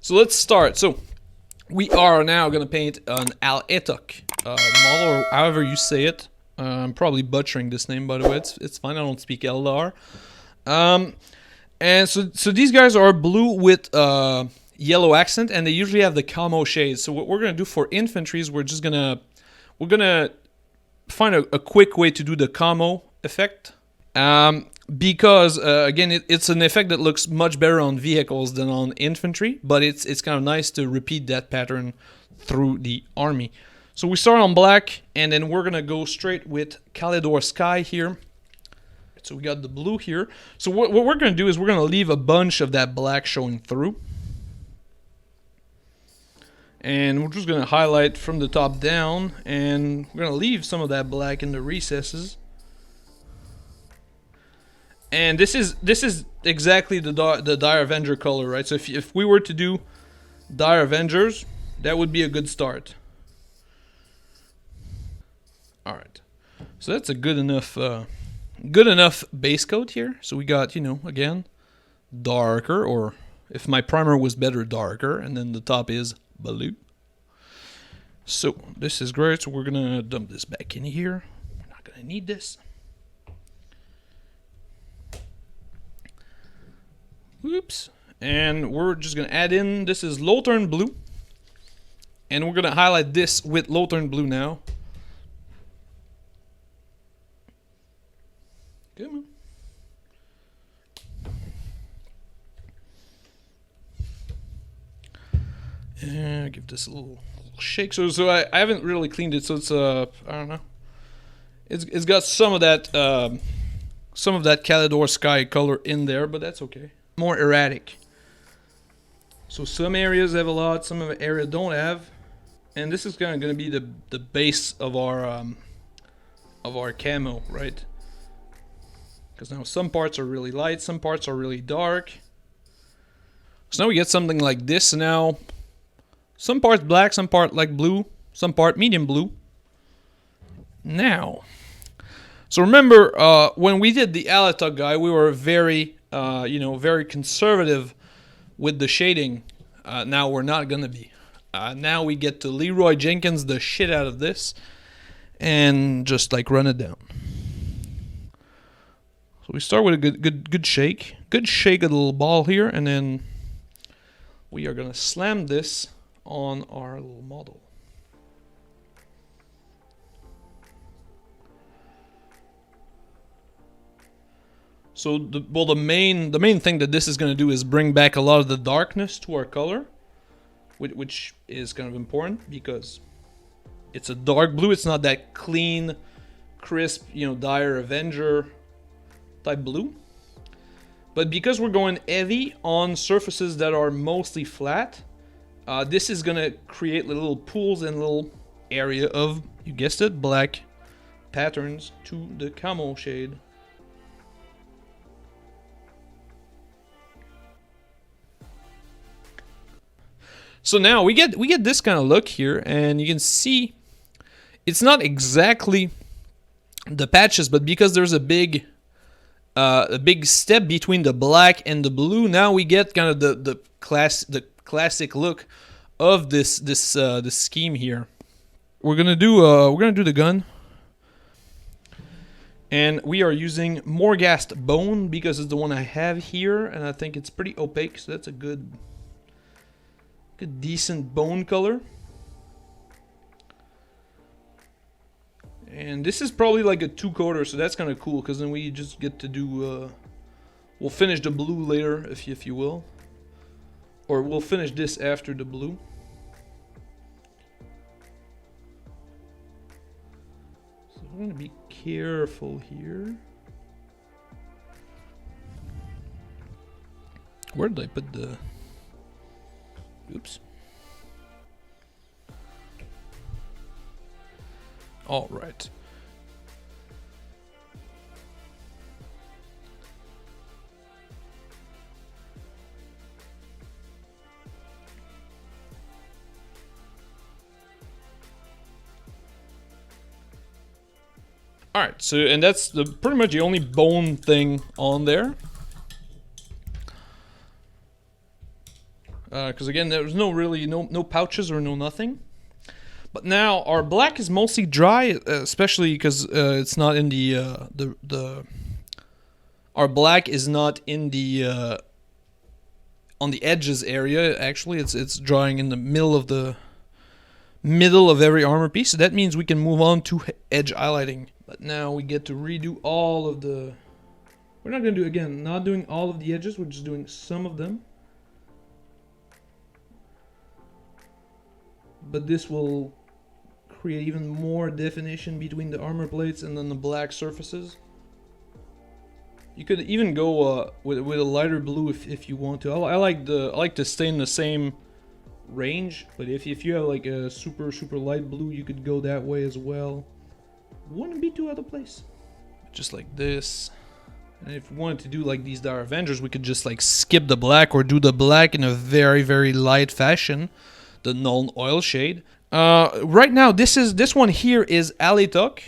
So let's start. So we are now gonna paint an Alaitoc model, or however you say it. I'm probably butchering this name, by the way. It's fine. I don't speak Eldar. And so these guys are blue with yellow accent, and they usually have the camo shades. So what we're gonna do for infantry is we're gonna find a quick way to do the camo effect. Because again, it's an effect that looks much better on vehicles than on infantry, but it's kind of nice to repeat that pattern through the army. So we start on black, and then we're gonna go straight with Calidor Sky here. So we got the blue here. So what we're gonna do is we're gonna leave a bunch of that black showing through, and we're just gonna highlight from the top down, and we're gonna leave some of that black in the recesses. And this is exactly the Dire Avenger color, right? So if we were to do Dire Avengers, that would be a good start. All right, so that's a good enough base coat here. So we got, you know, again, darker, or if my primer was better, darker, and then the top is blue. So this is great. So we're gonna dump this back in here. We're not gonna need this. Oops. And we're just gonna add in, this is Lothern blue, and we're gonna highlight this with Lothern blue now. Come on. And give this a little shake. So I haven't really cleaned it, so it's I don't know. It's got some of that Calidor Sky color in there, but that's okay. More erratic. So some areas have a lot, some of the areas don't have, and this is kind of going to be the base of our camo, right? Because now some parts are really light, some parts are really dark. So now we get something like this. Now some parts black, some part like blue, some part medium blue. Now, so remember when we did the Alaitoc guy, we were very very conservative with the shading. Now we're not gonna be. Now we get to Leroy Jenkins the shit out of this and just like run it down. So we start with a good shake. Good shake of the little ball here, and then we are gonna slam this on our little model. So the main thing that this is going to do is bring back a lot of the darkness to our color, which is kind of important because it's a dark blue. It's not that clean, crisp, Dire Avenger type blue. But because we're going heavy on surfaces that are mostly flat, this is going to create little pools and little area of, you guessed it, black patterns to the camo shade. So now we get this kind of look here, and you can see it's not exactly the patches, but because there's a big step between the black and the blue, now we get kind of the classic look of this scheme here. We're gonna do the gun, and we are using Morghast Bone because it's the one I have here, and I think it's pretty opaque, so that's a good decent bone color. And this is probably like a 2-coater, so that's kind of cool because then we just get to do we'll finish the blue later, if you will, or we'll finish this after the blue. So we're gonna be careful here. Where did I put the... Oops. All right. All right, so and that's pretty much the only bone thing on there. because again, there's no pouches or no nothing. But now our black is mostly dry, especially because it's not in the our black is not in the on the edges area. Actually, it's drying in the middle of every armor piece. So that means we can move on to edge highlighting. But now we get to redo all of the. We're not going to do, again, not doing all of the edges, we're just doing some of them. But this will create even more definition between the armor plates and then the black surfaces. You could even go with a lighter blue if you want to. I like to stay in the same range, but if you have like a super light blue, you could go that way as well. Wouldn't be too out of place. Just like this. And if we wanted to do like these Dire Avengers, we could just like skip the black or do the black in a very light fashion, the non-oil shade. Right now, this one here is Alaitoc.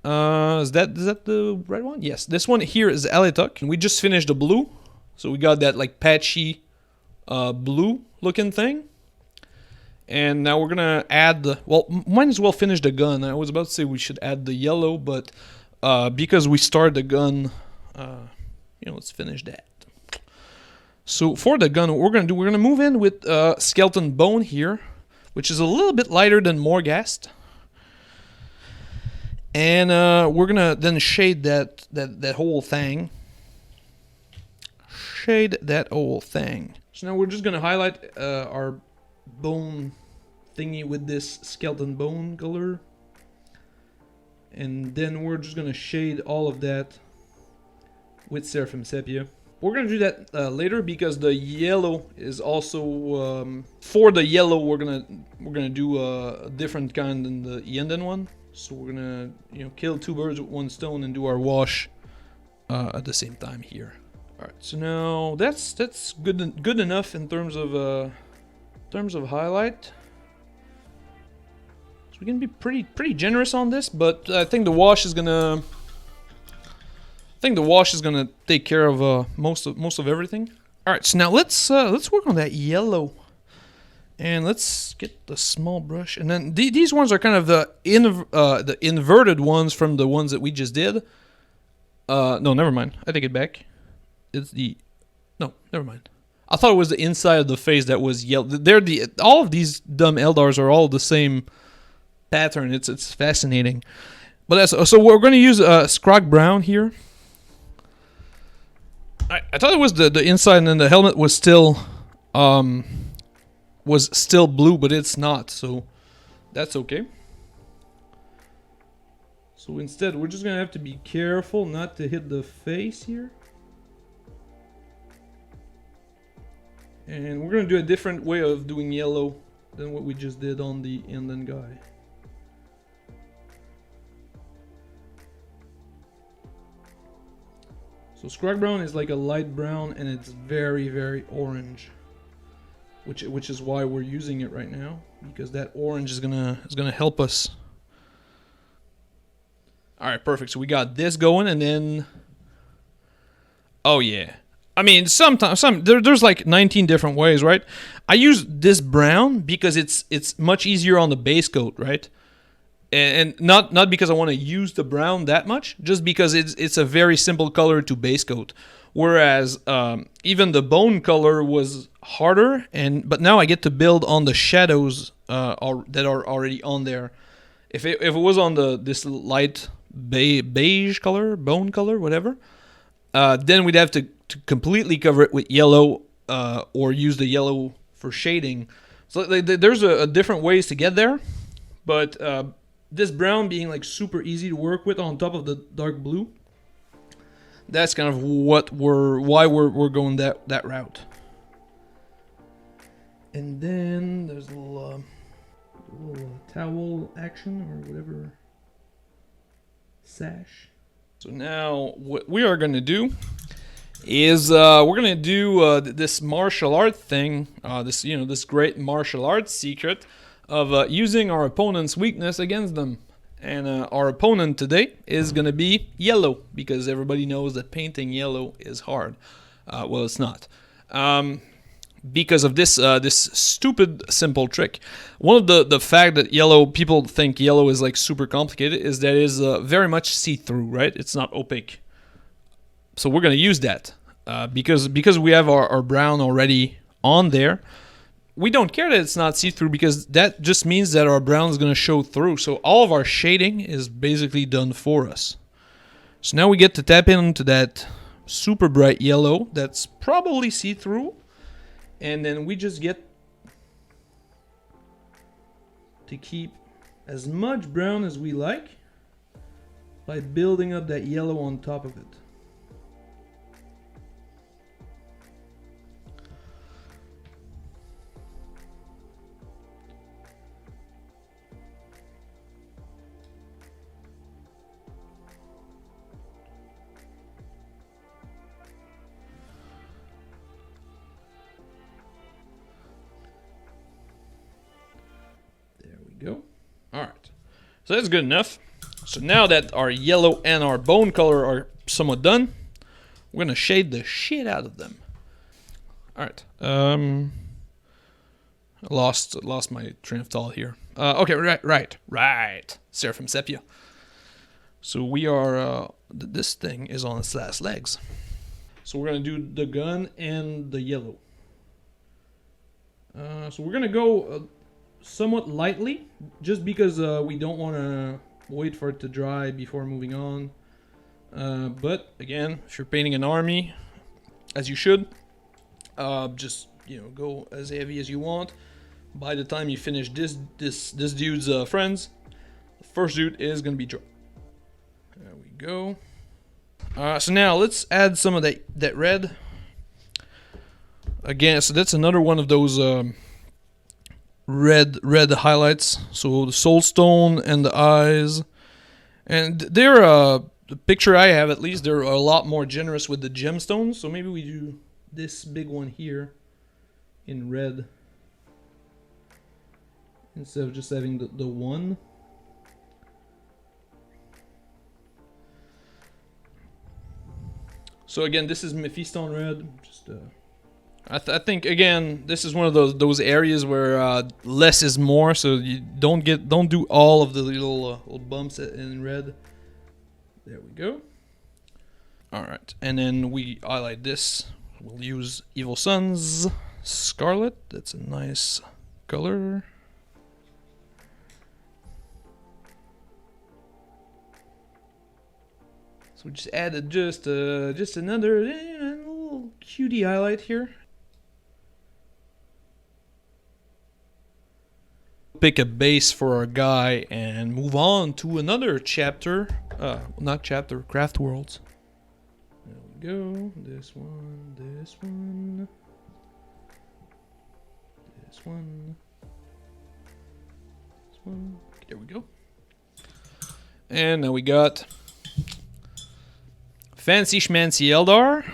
Is that the right one? Yes, this one here is Alaitoc. We just finished the blue, so we got that like patchy blue looking thing. And now we're gonna add the, well, might as well finish the gun. I was about to say we should add the yellow, but because we started the gun. Let's finish that. So for the gun, what we're gonna move in with skeleton bone here, which is a little bit lighter than Morghast, and we're gonna then shade that whole thing. Shade that whole thing. So now we're just gonna highlight our bone thingy with this skeleton bone color, and then we're just gonna shade all of that with Seraphim Sepia. We're gonna do that later because the yellow is also for the yellow we're gonna do a different kind than the Yenden one. So we're gonna kill two birds with one stone and do our wash at the same time here. All right, so now that's good enough in terms of highlight. So we can be pretty generous on this, but I think the wash is gonna. Take care of most of everything. All right, so now let's work on that yellow, and let's get the small brush. And then these ones are kind of the inverted ones from the ones that we just did. No, never mind. I take it back. No, never mind. I thought it was the inside of the face that was yellow. All of these dumb Eldars are all the same pattern. It's fascinating. But so we're going to use Scrog Brown here. I thought it was the inside, and then the helmet was still blue, but it's not, so that's okay. So instead, we're just gonna have to be careful not to hit the face here, and we're gonna do a different way of doing yellow than what we just did on the Indian guy. So Scrog Brown is like a light brown, and it's very orange, which is why we're using it right now, because that orange is gonna help us. All right, perfect. So we got this going, and then oh yeah, I mean there's like 19 different ways, right? I use this brown because it's much easier on the base coat, right? And not because I want to use the brown that much, just because it's a very simple color to base coat. Whereas even the bone color was harder, but now I get to build on the shadows that are already on there. If it was on this light beige color, bone color, whatever, then we'd have to completely cover it with yellow or use the yellow for shading. So there's a different ways to get there, but this brown being like super easy to work with on top of the dark blue, that's kind of why we're going that route. And then there's a little towel action or whatever, sash. So now what we are going to do is we're going to do this martial art thing, this great martial arts secret of using our opponent's weakness against them. And our opponent today is going to be yellow, because everybody knows that painting yellow is hard. Well, it's not. because of this this stupid simple trick. One of the fact that yellow, people think yellow is like super complicated, is that it is very much see-through, right? It's not opaque. So we're gonna use that because we have our brown already on there. We don't care that it's not see-through because that just means that our brown is gonna show through. So all of our shading is basically done for us. So now we get to tap into that super bright yellow that's probably see-through. And then we just get to keep as much brown as we like by building up that yellow on top of it. Go. All right, so that's good enough. So now that our yellow and our bone color are somewhat done, we're gonna shade the shit out of them. All right. I lost my train of thought here. Okay, right. Seraphim Sepia. So we are. This thing is on its last legs. So we're gonna do the gun and the yellow. So we're gonna go. Somewhat lightly, just because we don't want to wait for it to dry before moving on. But again, if you're painting an army, as you should, just go as heavy as you want. By the time you finish this dude's friends, the first dude is gonna be dry. There we go. So now let's add some of that red. Again, so that's another one of those. Red highlights, so the soul stone and the eyes, and they're the picture I have, at least, they're a lot more generous with the gemstones. So maybe we do this big one here in red instead of just having the one. So again, this is Mephistone red. Just I think again, this is one of those areas where less is more. So you don't do all of the little bumps in red. There we go. All right, and then we highlight this. We'll use Evil Sun's Scarlet. That's a nice color. So we just added just another little cutie highlight here. Pick a base for our guy and move on to another chapter. Not chapter, Craftworlds. There we go. This one, this one, this one, this one. There we go. And now we got Fancy Schmancy Eldar.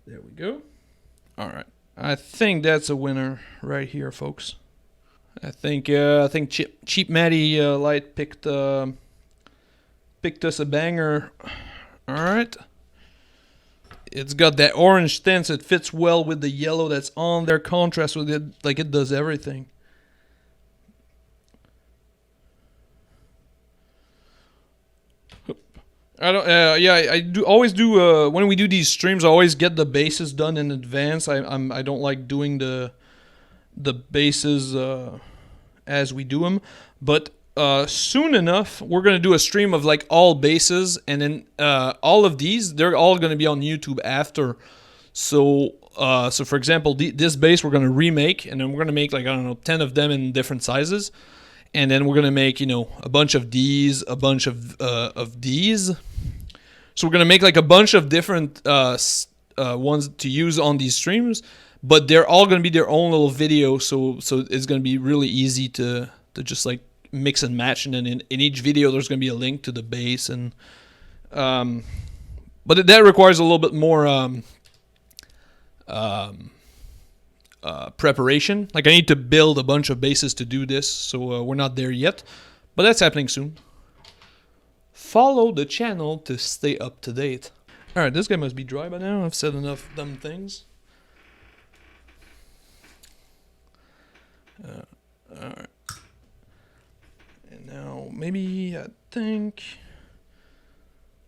There we go. All right. I think that's a winner right here, folks. I think Cheap Matty Light picked us a banger. All right. It's got that orange tint, so it fits well with the yellow that's on there. Contrast with it, like it does everything. I do always do when we do these streams. I always get the bases done in advance. I don't like doing the bases as we do them, but soon enough we're gonna do a stream of like all bases, and then all of these, they're all gonna be on YouTube after. So for example, this base we're gonna remake, and then we're gonna make like, I don't know, 10 of them in different sizes, and then we're gonna make a bunch of these, a bunch of these. So we're gonna make like a bunch of different ones to use on these streams. But they're all going to be their own little video, so it's going to be really easy to just like mix and match, and then in each video there's going to be a link to the base, and but that requires a little bit more preparation. Like I need to build a bunch of bases to do this, so we're not there yet, but that's happening soon. Follow the channel to stay up to date. All right, this guy must be dry by now. I've said enough dumb things. Alright. And now maybe I think.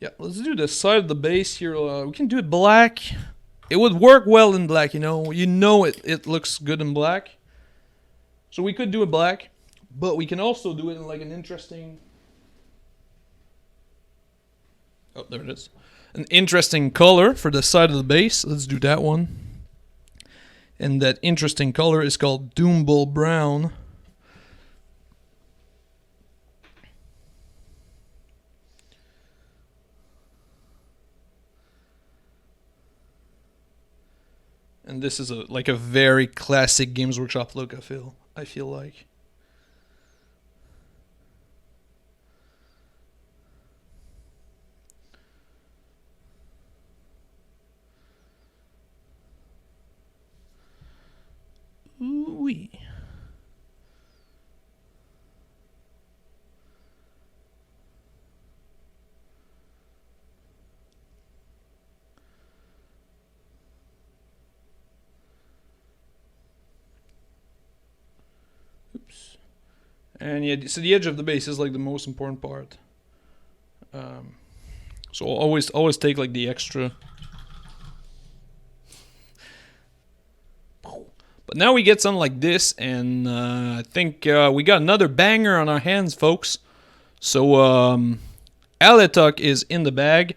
Yeah, let's do the side of the base here. We can do it black. It would work well in black, you know. It looks good in black. So we could do it black, but we can also do it in like an interesting. Oh, there it is. An interesting color for the side of the base. Let's do that one. And that interesting color is called Doombull Brown. And this is like a very classic Games Workshop look, I feel like. Ooh-wee. Oops. And yeah, so the edge of the base is like the most important part. So always take like the extra. But now we get something like this, and I think we got another banger on our hands, folks. So Alaitoc is in the bag.